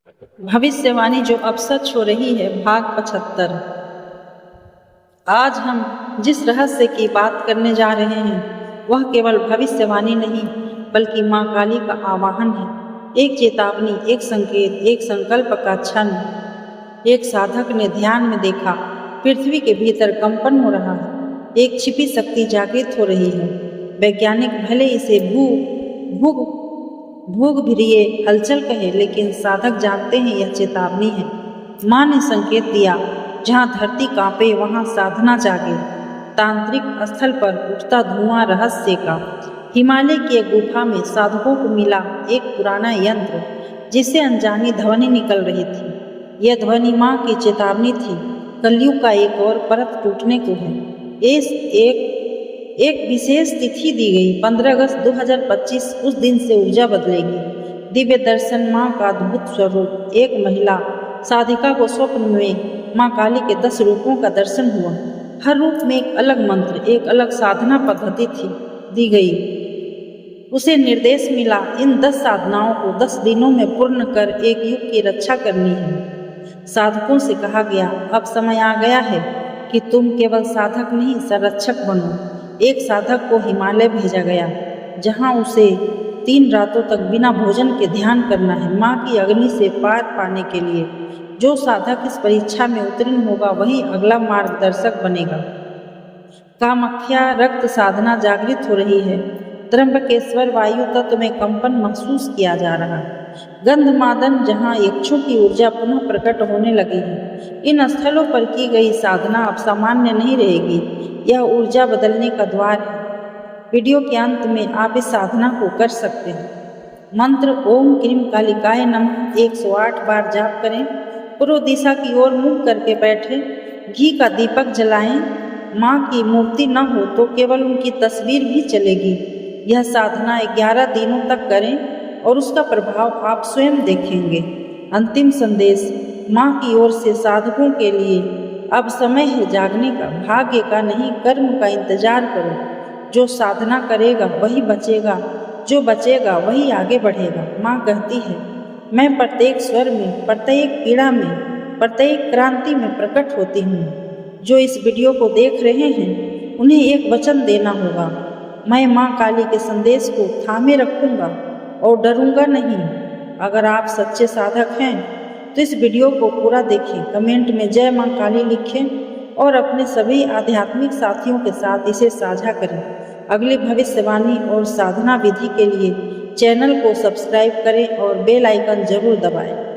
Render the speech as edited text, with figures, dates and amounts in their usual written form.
भविष्यवाणी जो अब सच हो रही है। भाग 75। आज हम जिस रहस्य की बात करने जा रहे हैं वह केवल भविष्यवाणी नहीं बल्कि माँ काली का आवाहन है। एक चेतावनी, एक संकेत, एक संकल्प का क्षण। एक साधक ने ध्यान में देखा, पृथ्वी के भीतर कंपन हो रहा है, एक छिपी शक्ति जागृत हो रही है। वैज्ञानिक भले इसे भूगभीय हलचल कहे, लेकिन साधक जानते हैं यह चेतावनी है। माँ ने संकेत दिया, जहाँ धरती कांपे वहाँ साधना जागे। तांत्रिक स्थल पर उठता धुआं रहस्य का। हिमालय की एक गुफा में साधकों को मिला एक पुराना यंत्र जिससे अनजानी ध्वनि निकल रही थी। यह ध्वनि माँ की चेतावनी थी, कलयुग का एक और परत टूटने को है। एक विशेष तिथि दी गई, 15 अगस्त 2025। उस दिन से ऊर्जा बदलेगी। दिव्य दर्शन, माँ का अद्भुत स्वरूप। एक महिला साधिका को स्वप्न में माँ काली के 10 रूपों का दर्शन हुआ। हर रूप में एक अलग मंत्र, एक अलग साधना पद्धति दी गई। उसे निर्देश मिला, इन 10 साधनाओं को 10 दिनों में पूर्ण कर एक युग की रक्षा करनी है। साधकों से कहा गया, अब समय आ गया है कि तुम केवल साधक नहीं, संरक्षक बनो। एक साधक को हिमालय भेजा गया, जहां उसे 3 रातों तक बिना भोजन के ध्यान करना है, माँ की अग्नि से पार पाने के लिए। जो साधक इस परीक्षा में उत्तीर्ण होगा वही अगला मार्गदर्शक बनेगा। कामाख्या रक्त साधना जागृत हो रही है। त्र्यंबकेश्वर वायु तत्व में कंपन महसूस किया जा रहा है। गंधमादन, जहाँ यक्षों की ऊर्जा पुनः प्रकट होने लगी है। इन स्थलों पर की गई साधना अब सामान्य नहीं रहेगी, यह ऊर्जा बदलने का द्वार है। वीडियो के अंत में आप इस साधना को कर सकते हैं। मंत्र ओम क्रीम कालिकाय नमः 108 बार जाप करें। पूर्व दिशा की ओर मुख करके बैठे। घी का दीपक जलाएं। माँ की मूर्ति न हो तो केवल उनकी तस्वीर भी चलेगी। यह साधना 11 दिनों तक करें और उसका प्रभाव आप स्वयं देखेंगे। अंतिम संदेश, माँ की ओर से साधकों के लिए अब समय है जागने का। भाग्य का नहीं, कर्म का इंतजार करो। जो साधना करेगा वही बचेगा, जो बचेगा वही आगे बढ़ेगा। माँ कहती है, मैं प्रत्येक स्वर में, प्रत्येक पीड़ा में, प्रत्येक क्रांति में प्रकट होती हूँ। जो इस वीडियो को देख रहे हैं उन्हें एक वचन देना होगा, मैं माँ काली के संदेश को थामे रखूँगा और डरूंगा नहीं। अगर आप सच्चे साधक हैं तो इस वीडियो को पूरा देखें, कमेंट में जय माँ काली लिखें और अपने सभी आध्यात्मिक साथियों के साथ इसे साझा करें। अगली भविष्यवाणी और साधना विधि के लिए चैनल को सब्सक्राइब करें और बेल आइकन जरूर दबाएं।